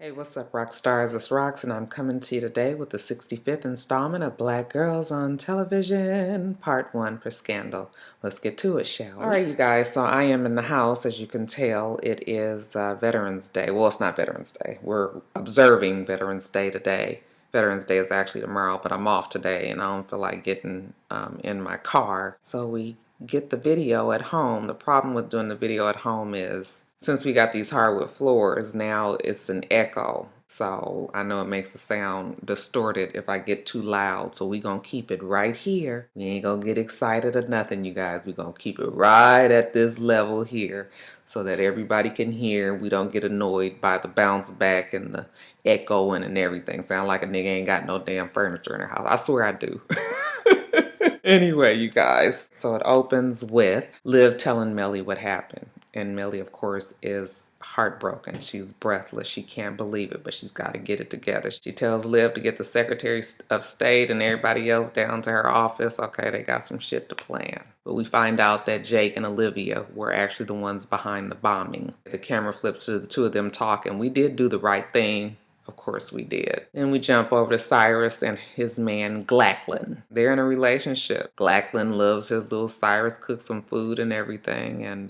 Hey, what's up, Roxstars? It's Rox, and I'm coming to you today with the 65th installment of Black Girls on Television, Part 1 for Scandal. Let's get to it, shall we? All right, you guys, so I am in the house. As you can tell, it is Veterans Day. Well, it's not Veterans Day. We're observing Veterans Day today. Veterans Day is actually tomorrow, but I'm off today, and I don't feel like getting in my car. So we get the video at home. The problem with doing the video at home is since we got these hardwood floors, now it's an echo. So I know it makes the sound distorted if I get too loud. So we gonna keep it right here. We ain't gonna get excited or nothing, you guys. We gonna keep it right at this level here so that everybody can hear. We don't get annoyed by the bounce back and the echoing and everything. Sound like a nigga ain't got no damn furniture in their house. I swear I do. Anyway, you guys, so it opens with Liv telling Melly what happened. And Melly, of course, is heartbroken. She's breathless. She can't believe it, but she's got to get it together. She tells Liv to get the Secretary of State and everybody else down to her office. Okay, they got some shit to plan. But we find out that Jake and Olivia were actually the ones behind the bombing. The camera flips to the two of them talking. We did do the right thing. Of course we did. Then we jump over to Cyrus and his man Glackland. They're in a relationship. Glackland loves his little Cyrus, cooks some food and everything, and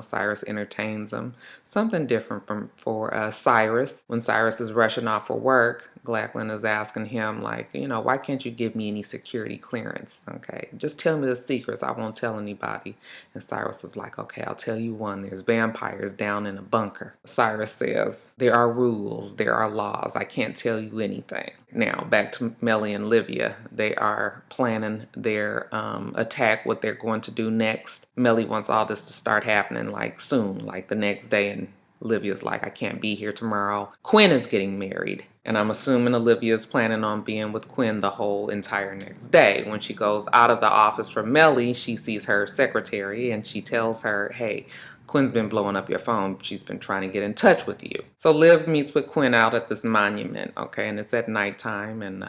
Cyrus entertains him. Something different for Cyrus. When Cyrus is rushing off for work, Glackland is asking him, like, why can't you give me any security clearance? Okay, just tell me the secrets. I won't tell anybody. And Cyrus was like, okay, I'll tell you one. There's vampires down in a bunker. Cyrus says, there are rules, there are laws. I can't tell you anything. Now, back to Melly and Livia. They are planning their attack, what they're going to do next. Melly wants all this to start happening like soon, like the next day, and Olivia's like, I can't be here tomorrow. Quinn is getting married. And I'm assuming Olivia is planning on being with Quinn the whole entire next day. When she goes out of the office for Melly, she sees her secretary and she tells her, hey, Quinn's been blowing up your phone. She's been trying to get in touch with you. So Liv meets with Quinn out at this monument, okay? And it's at nighttime and,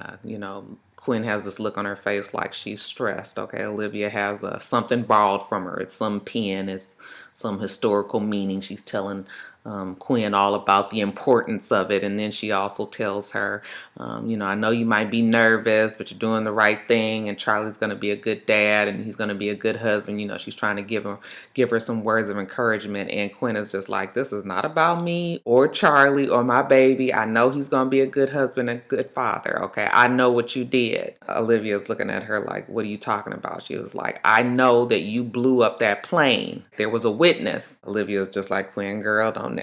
Quinn has this look on her face like she's stressed, okay? Olivia has something borrowed from her. It's some pen. It's some historical meaning. She's telling Quinn all about the importance of it. And then she also tells her, I know you might be nervous, but you're doing the right thing. And Charlie's going to be a good dad and he's going to be a good husband. She's trying to give her some words of encouragement. And Quinn is just like, this is not about me or Charlie or my baby. I know he's going to be a good husband and a good father. Okay, I know what you did. Olivia's looking at her like, what are you talking about? She was like, I know that you blew up that plane. There was a witness. Olivia's just like, Quinn, girl, don't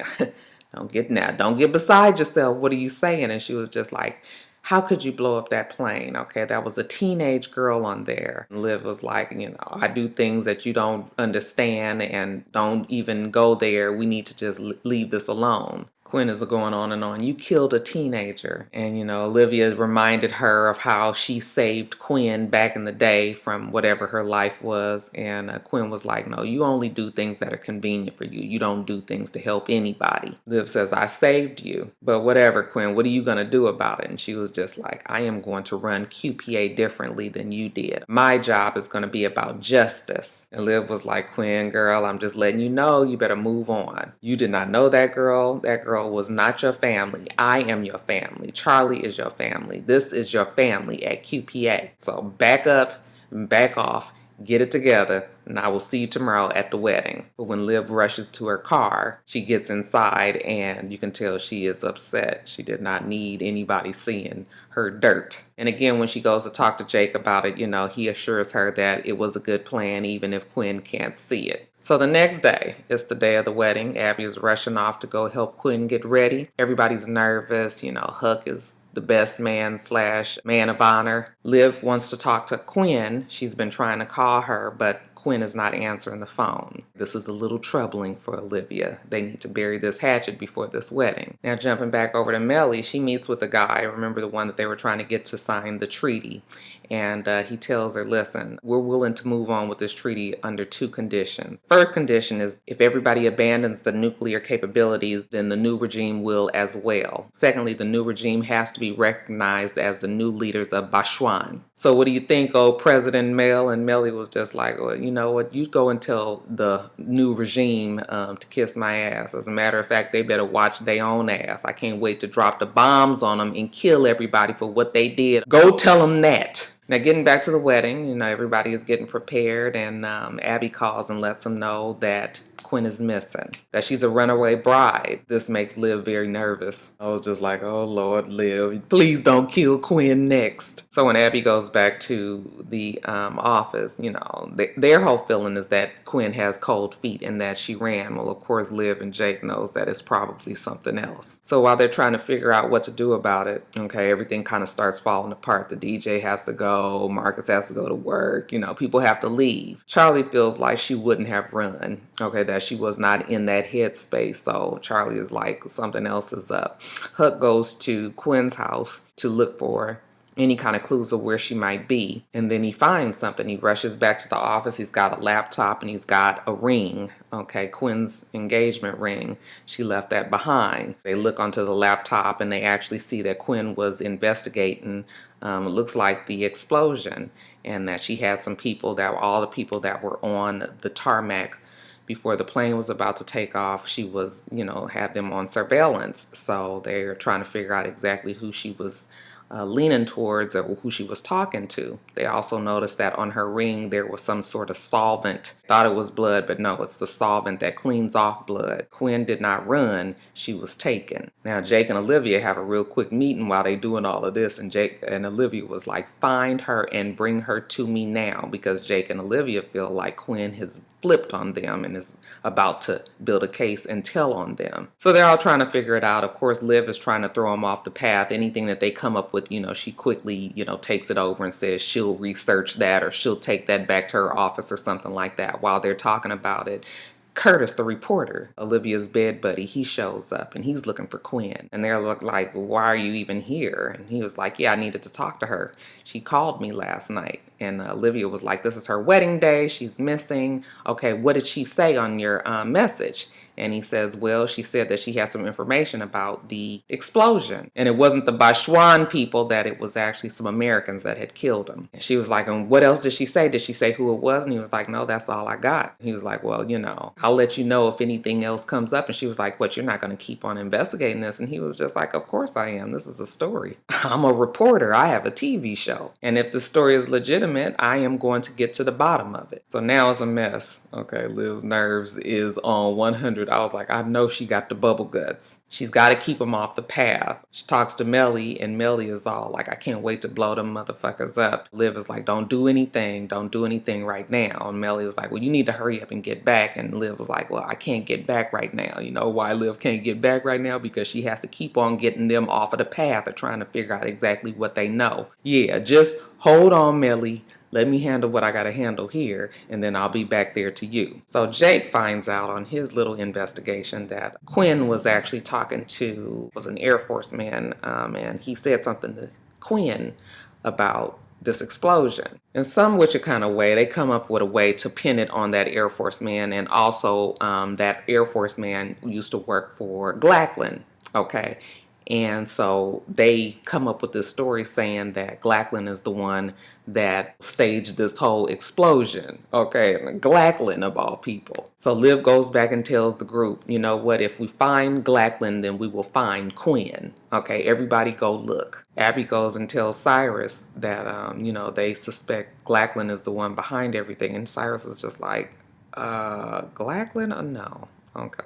get beside yourself. What are you saying? And she was just like, how could you blow up that plane? Okay, that was a teenage girl on there. And Liv was like, I do things that you don't understand and don't even go there. We need to just leave this alone. Quinn is going on and on. You killed a teenager. And, Olivia reminded her of how she saved Quinn back in the day from whatever her life was. And Quinn was like, no, you only do things that are convenient for you. You don't do things to help anybody. Liv says, I saved you. But whatever, Quinn, what are you going to do about it? And she was just like, I am going to run QPA differently than you did. My job is going to be about justice. And Liv was like, Quinn, girl, I'm just letting you know, you better move on. You did not know that girl. That girl was not your family. I am your family. Charlie is your family. This is your family at QPA. So back up and back off. Get it together, and I will see you tomorrow at the wedding. But when Liv rushes to her car, she gets inside, and you can tell she is upset. She did not need anybody seeing her dirt. And again, when she goes to talk to Jake about it, he assures her that it was a good plan, even if Quinn can't see it. So the next day, it's the day of the wedding. Abby is rushing off to go help Quinn get ready. Everybody's nervous. Huck is the best man / man of honor. Liv wants to talk to Quinn. She's been trying to call her, but Quinn is not answering the phone. This is a little troubling for Olivia. They need to bury this hatchet before this wedding. Now jumping back over to Melly, she meets with the guy, remember the one that they were trying to get to sign the treaty. and he tells her, listen, we're willing to move on with this treaty under 2 conditions. First condition is if everybody abandons the nuclear capabilities, then the new regime will as well. Secondly, the new regime has to be recognized as the new leaders of Bashwan. So what do you think, old President Mel? And Melly was just like, well, you know what, you go and tell the new regime to kiss my ass. As a matter of fact, they better watch their own ass. I can't wait to drop the bombs on them and kill everybody for what they did. Go tell them that. Now, getting back to the wedding, you know, everybody is getting prepared, and Abby calls and lets them know that Quinn is missing, that she's a runaway bride. This makes Liv very nervous. I was just like, oh Lord, Liv, please don't kill Quinn next. So when Abby goes back to the office, you know, their whole feeling is that Quinn has cold feet and that she ran. Well, of course, Liv and Jake knows that it's probably something else. So while they're trying to figure out what to do about it, okay, everything kind of starts falling apart. The DJ has to go, Marcus has to go to work, you know, people have to leave. Charlie feels like she wouldn't have run, okay, that she was not in that headspace. So Charlie is like, something else is up. Huck goes to Quinn's house to look for any kind of clues of where she might be. And then he finds something. He rushes back to the office. He's got a laptop and he's got a ring. Okay, Quinn's engagement ring. She left that behind. They look onto the laptop and they actually see that Quinn was investigating, it looks like the explosion, and that she had some people that were all the people that were on the tarmac before the plane was about to take off. She was, you know, had them on surveillance. So they're trying to figure out exactly who she was leaning towards or who she was talking to. They also noticed that on her ring there was some sort of solvent. Thought it was blood, but no, it's the solvent that cleans off blood. Quinn did not run, she was taken. Now Jake and Olivia have a real quick meeting while they doing all of this, and Jake and Olivia was like, find her and bring her to me now, because Jake and Olivia feel like Quinn has flipped on them and is about to build a case and tell on them. So they're all trying to figure it out. Of course, Liv is trying to throw them off the path. Anything that they come up with, you know, she quickly, you know, takes it over and says she'll research that, or she'll take that back to her office or something like that. While they're talking about it, Curtis, the reporter, Olivia's bed buddy, he shows up and he's looking for Quinn. And they're like, well, why are you even here? And he was like, yeah, I needed to talk to her. She called me last night. And Olivia was like, this is her wedding day. She's missing. Okay, what did she say on your message? And he says, well, she said that she had some information about the explosion. And it wasn't the Bashwan people, that it was actually some Americans that had killed them. And she was like, and what else did she say? Did she say who it was? And he was like, no, that's all I got. He was like, well, you know, I'll let you know if anything else comes up. And she was like, what, you're not going to keep on investigating this? And he was just like, of course I am. This is a story. I'm a reporter. I have a TV show. And if the story is legitimate, I am going to get to the bottom of it. So now it's a mess. Okay, Liv's nerves is on 100. I was like, I know she got the bubble guts. She's got to keep them off the path. She talks to Melly, and Melly is all like, I can't wait to blow them motherfuckers up. Liv is like, don't do anything. Don't do anything right now. And Melly was like, well, you need to hurry up and get back. And Liv was like, well, I can't get back right now. You know why Liv can't get back right now? Because she has to keep on getting them off of the path of trying to figure out exactly what they know. Yeah, just hold on, Melly. Let me handle what I got to handle here, and then I'll be back there to you. So Jake finds out on his little investigation that Quinn was actually talking to, was an Air Force man, and he said something to Quinn about this explosion. In some witchy kind of way, they come up with a way to pin it on that Air Force man, and also that Air Force man used to work for Glackland, okay? And so they come up with this story saying that Glackland is the one that staged this whole explosion. Okay, Glackland of all people. So Liv goes back and tells the group, you know what, if we find Glackland, then we will find Quinn. Okay, everybody go look. Abby goes and tells Cyrus that, you know, they suspect Glackland is the one behind everything. And Cyrus is just like, Glackland? No. Okay.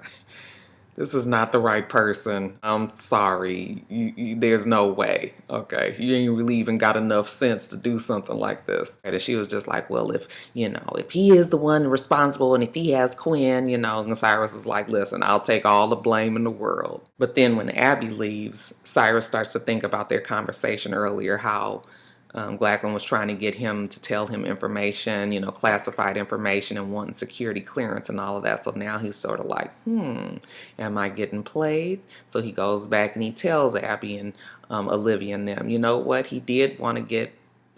This is not the right person. I'm sorry. There's no way. Okay. You ain't really even got enough sense to do something like this. And she was just like, well, if, you know, if he is the one responsible and if he has Quinn, you know, and Cyrus is like, listen, I'll take all the blame in the world. But then when Abby leaves, Cyrus starts to think about their conversation earlier, how Glackland was trying to get him to tell him information, you know, classified information, and wanting security clearance and all of that. So now he's sort of like, am I getting played? So he goes back and he tells Abby and Olivia and them, you know what, he did want to get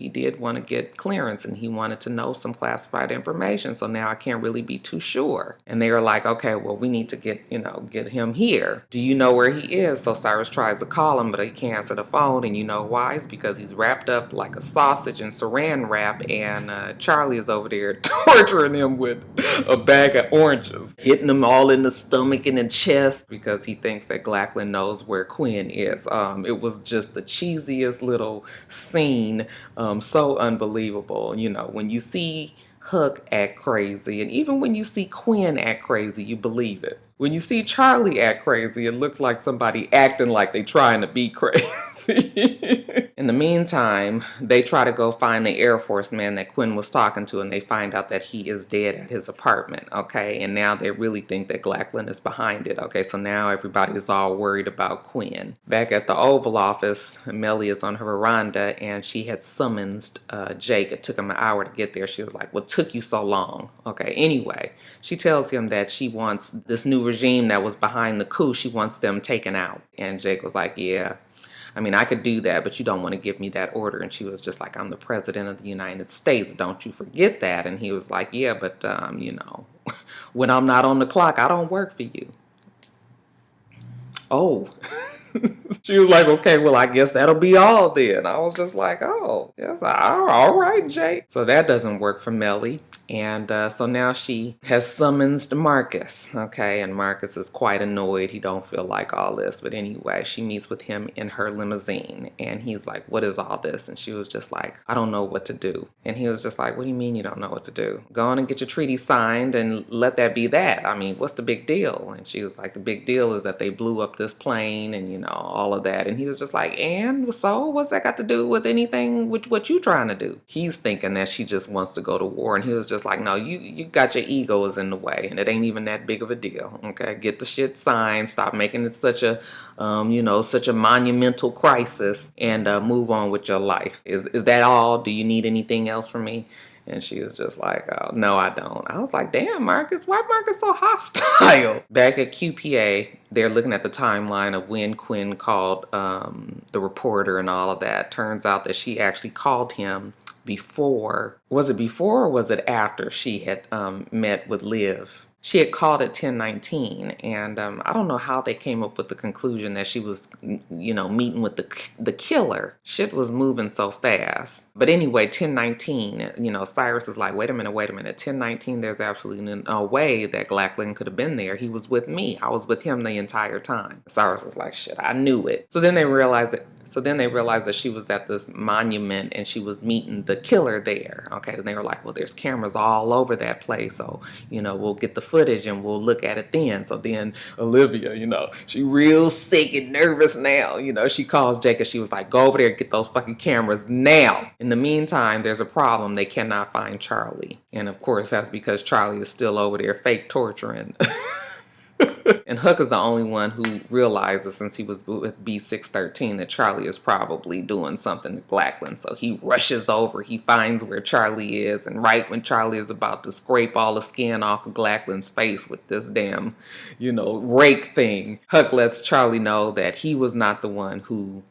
did want to get clearance, and he wanted to know some classified information. So now I can't really be too sure. And they were like, okay, well, we need to get him here. Do you know where he is? So Cyrus tries to call him, but he can't answer the phone. And you know why? It's because he's wrapped up like a sausage in saran wrap, and Charlie is over there torturing him with a bag of oranges, hitting him all in the stomach and the chest because he thinks that Glackland knows where Quinn is. It was just the cheesiest little scene, so unbelievable. You know, when you see Hook act crazy, and even when you see Quinn act crazy, you believe it. When you see Charlie act crazy, it looks like somebody acting like they trying to be crazy. In the meantime, they try to go find the Air Force man that Quinn was talking to, and they find out that he is dead at his apartment, okay? And now they really think that Glackland is behind it, okay? So now everybody is all worried about Quinn. Back at the Oval Office, Mellie is on her veranda, and she had summoned Jake. It took him an hour to get there. She was like, what took you so long? Okay, anyway, she tells him that she wants this new regime that was behind the coup, she wants them taken out. And Jake was like, yeah, I mean, I could do that, but you don't want to give me that order. And she was just like, I'm the president of the United States. Don't you forget that. And he was like, yeah, but, when I'm not on the clock, I don't work for you. Oh. She was like, okay, well, I guess that'll be all then. I was just like, oh, yes, all right, Jake. So that doesn't work for Mellie. And so now she has summoned Marcus, okay? And Marcus is quite annoyed. He don't feel like all this. But anyway, she meets with him in her limousine. And he's like, what is all this? And she was just like, I don't know what to do. And he was just like, what do you mean you don't know what to do? Go on and get your treaty signed and let that be that. I mean, what's the big deal? And she was like, the big deal is that they blew up this plane and, all of that. And he was just like, and so what's that got to do with anything with what you trying to do? He's thinking that she just wants to go to war. And he was just like, no, you got your egos in the way, and it ain't even that big of a deal. Okay, get the shit signed, stop making it such a such a monumental crisis, and move on with your life. Is that all? Do you need anything else from me? And she was just like, oh, no, I don't. I was like, damn, Marcus, why Marcus so hostile? Back at QPA, they're looking at the timeline of when Quinn called the reporter and all of that. Turns out that she actually called him before. Was it before or was it after she had met with Liv? She had called at 10:19, and I don't know how they came up with the conclusion that she was, meeting with the killer. Shit was moving so fast. But anyway, 10:19, Cyrus is like, wait a minute. 10:19, there's absolutely no way that Glackland could have been there. He was with me. I was with him the entire time. Cyrus is like, shit, I knew it. So then they realized that she was at this monument and she was meeting the killer there. Okay, and they were like, well, there's cameras all over that place, so we'll get the footage and we'll look at it then. So then Olivia, she real sick and nervous now. She calls Jake and she was like, go over there and get those fucking cameras now. In the meantime, there's a problem. They cannot find Charlie. And of course, that's because Charlie is still over there fake torturing. And Hook is the only one who realizes, since he was with B613, that Charlie is probably doing something to Glackland. So he rushes over, he finds where Charlie is, and right when Charlie is about to scrape all the skin off of Glackland's face with this damn, rake thing, Hook lets Charlie know that he was not the one who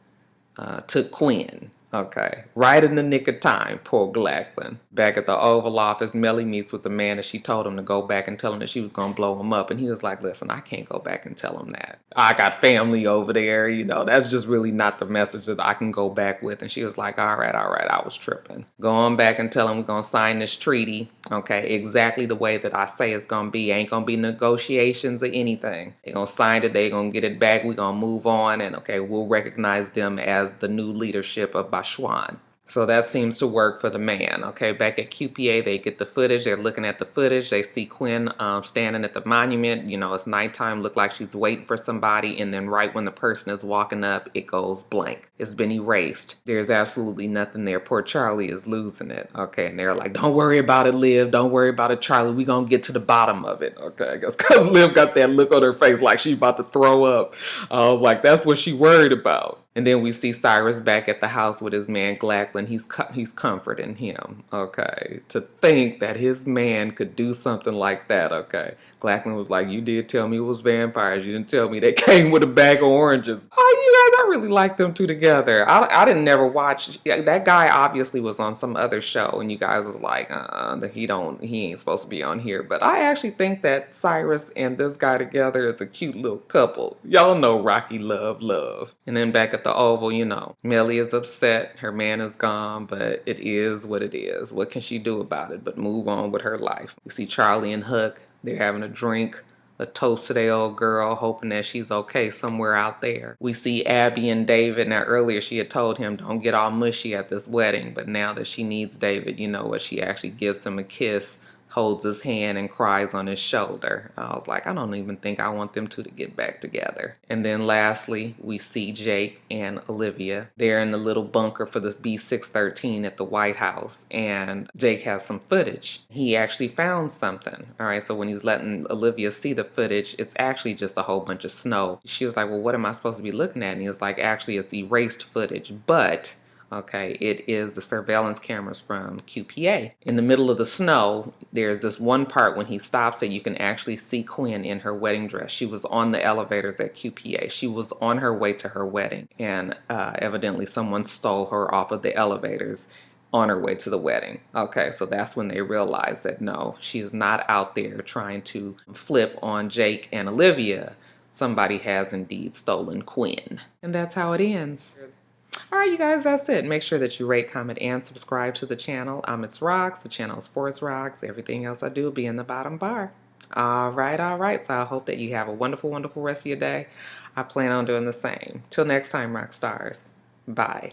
took Quinn. Okay, right in the nick of time, poor Glackland. Back at the Oval Office, Mellie meets with the man and she told him to go back and tell him that she was going to blow him up. And he was like, listen, I can't go back and tell him that. I got family over there, that's just really not the message that I can go back with. And she was like, all right, I was tripping. Go on back and tell him we're going to sign this treaty, okay, exactly the way that I say it's going to be. Ain't going to be negotiations or anything. They're going to sign it, they're going to get it back, we're going to move on, and okay, we'll recognize them as the new leadership of Schwan. So that seems to work for the man. Okay, back at QPA, they get the footage. They're looking at the footage. They see Quinn standing at the monument. It's nighttime. Look like she's waiting for somebody. And then right when the person is walking up, it goes blank. It's been erased. There's absolutely nothing there. Poor Charlie is losing it. Okay, and they're like, don't worry about it, Liv. Don't worry about it, Charlie. We're going to get to the bottom of it. Okay, I guess because Liv got that look on her face like she's about to throw up. I was like, that's what she worried about. And then we see Cyrus back at the house with his man Glackland. He's comforting him, okay? To think that his man could do something like that, okay? Glackman was like, you did tell me it was vampires. You didn't tell me they came with a bag of oranges. Oh, you guys, I really like them two together. I didn't never watch. That guy obviously was on some other show, and you guys was like, that he ain't supposed to be on here. But I actually think that Cyrus and this guy together is a cute little couple. Y'all know Rocky love. And then back at the Oval, you know, Mellie is upset. Her man is gone, but it is what it is. What can she do about it but move on with her life? You see Charlie and Huck. They're having a drink, a toast to their old girl, hoping that she's okay somewhere out there. We see Abby and David. Now, earlier she had told him, don't get all mushy at this wedding. But now that she needs David, you know what? She actually gives him a kiss, holds his hand, and cries on his shoulder. I was like, I don't even think I want them two to get back together. And then lastly, we see Jake and Olivia. They're in the little bunker for the B613 at the White House, and Jake has some footage. He actually found something. All right, so when he's letting Olivia see the footage, it's actually just a whole bunch of snow. She was like, well, what am I supposed to be looking at? And he was like, actually, it's erased footage, but okay, it is the surveillance cameras from QPA. In the middle of the snow, there's this one part when he stops it, you can actually see Quinn in her wedding dress. She was on the elevators at QPA. She was on her way to her wedding, and evidently someone stole her off of the elevators on her way to the wedding. Okay, so that's when they realized that no, she is not out there trying to flip on Jake and Olivia. Somebody has indeed stolen Quinn. And that's how it ends. Alright, you guys, that's it. Make sure that you rate, comment, and subscribe to the channel. I'm itsrox. The channel is for itsrox. Everything else I do will be in the bottom bar. Alright. So I hope that you have a wonderful rest of your day. I plan on doing the same. Till next time, Roxstars. Bye.